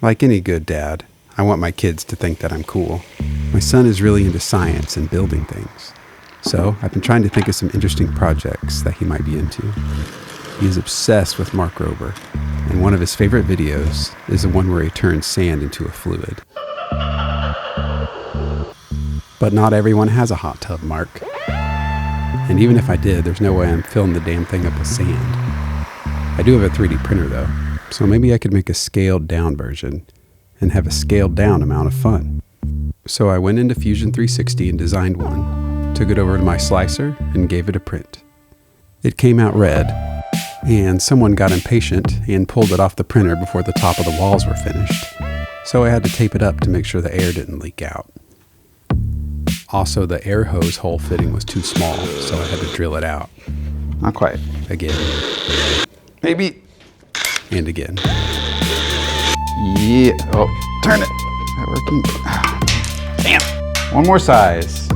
Like any good dad, I want my kids to think that I'm cool. My son is really into science and building things. So I've been trying to think of some interesting projects that he might be into. He is obsessed with Mark Rober, and one of his favorite videos is the one where he turns sand into a fluid. But not everyone has a hot tub, Mark. And even if I did, there's no way I'm filling the damn thing up with sand. I do have a 3D printer though, so maybe I could make a scaled down version and have a scaled down amount of fun. So I went into Fusion 360 and designed one, took it over to my slicer and gave it a print. It came out red, and someone got impatient and pulled it off the printer before the top of the walls were finished, so I had to tape it up to make sure the air didn't leak out. Also, the air hose hole fitting was too small, so I had to drill it out. Not quite. Again. Maybe. And again. Yeah. Oh, turn it. Is that working? Damn. One more size.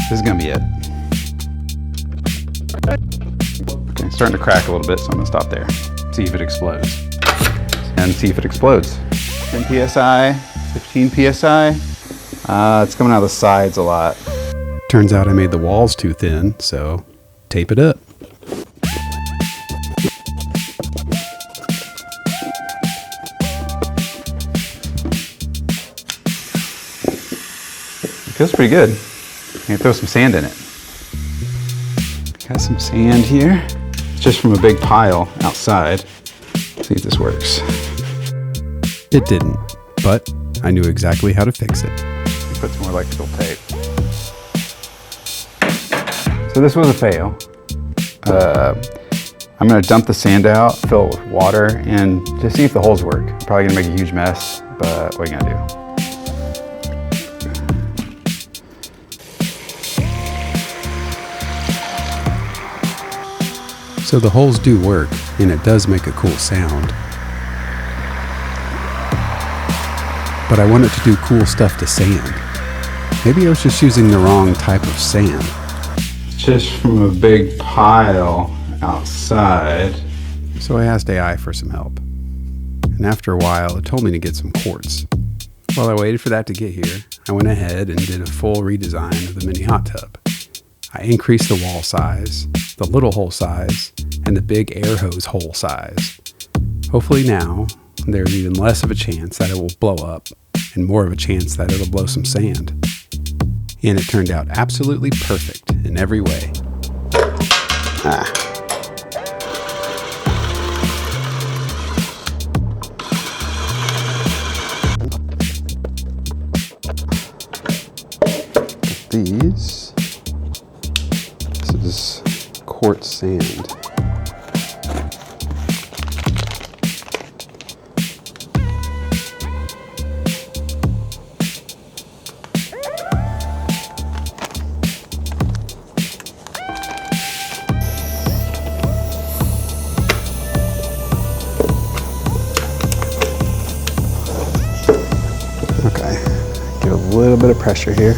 This is going to be it. Okay, it's starting to crack a little bit, so I'm going to stop there. See if it explodes. And see if it explodes. 10 psi, 15 psi. It's coming out of the sides a lot. Turns out I made the walls too thin, so tape it up. It feels pretty good. I can throw some sand in it. Got some sand here. It's just from a big pile outside. See if this works. It didn't, but I knew exactly how to fix it. Put some more electrical tape. So this was a fail. I'm gonna dump the sand out, fill it with water, and just see if the holes work. I'm probably gonna make a huge mess, but what are you gonna do? So the holes do work, and it does make a cool sound. But I wanted to do cool stuff to sand. Maybe I was just using the wrong type of sand. Just from a big pile outside. So I asked AI for some help. And after a while, it told me to get some quartz. While I waited for that to get here, I went ahead and did a full redesign of the mini hot tub. I increased the wall size, the little hole size, and the big air hose hole size. Hopefully now, there's even less of a chance that it will blow up and more of a chance that it'll blow some sand. And it turned out absolutely perfect in every way. This is quartz sand. Okay, give a little bit of pressure here.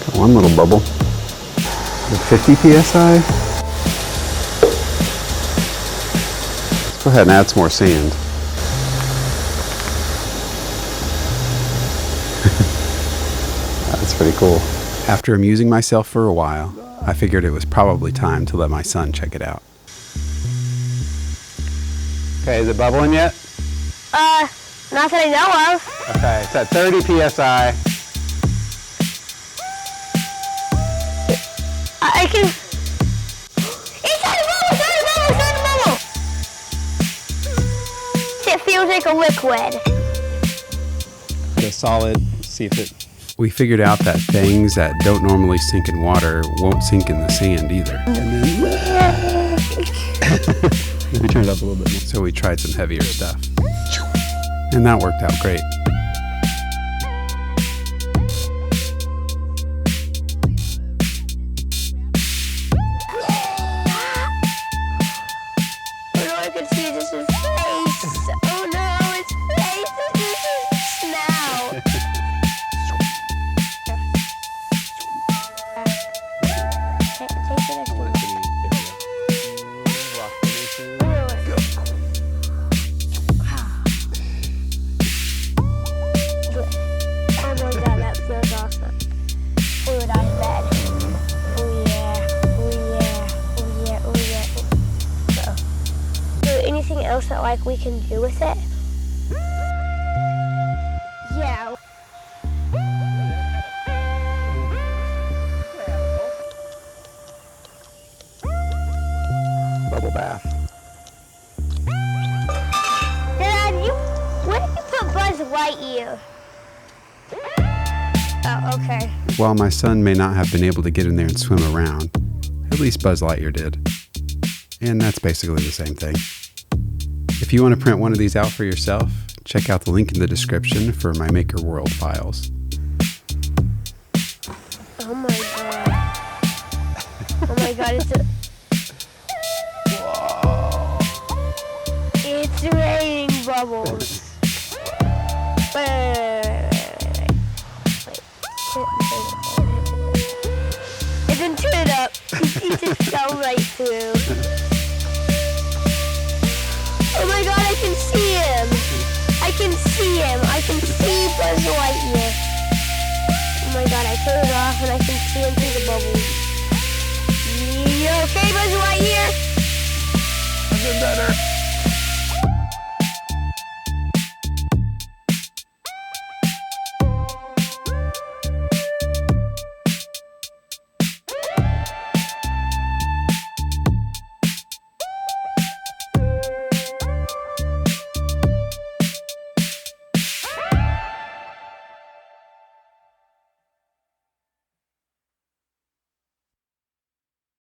Got one little bubble. 50 psi. Let's go ahead and add some more sand. That's pretty cool. After amusing myself for a while, I figured it was probably time to let my son check it out. Okay, is it bubbling yet? Not that I know of. Okay, it's at 30 psi. I can... It's starting to bubble! It feels like a liquid. Get a solid, see if it... We figured out that things that don't normally sink in water won't sink in the sand either. And then... we turned it up a little bit more. So we tried some heavier stuff. And that worked out great. All I could see is anything else that like we can do with it? Yeah. Bubble bath. Dad, where did you put Buzz Lightyear? Oh, okay. While my son may not have been able to get in there and swim around, at least Buzz Lightyear did. And that's basically the same thing. If you want to print one of these out for yourself, check out the link in the description for my Makerworld files. Oh my god. Oh my god, it's raining bubbles. And then turn it up. He just fell right through. Oh my god, I can see him. I can see him. I can see Buzz Lightyear. Oh my god, I turn it off and I can see him through the bubbles. You okay, Buzz Lightyear?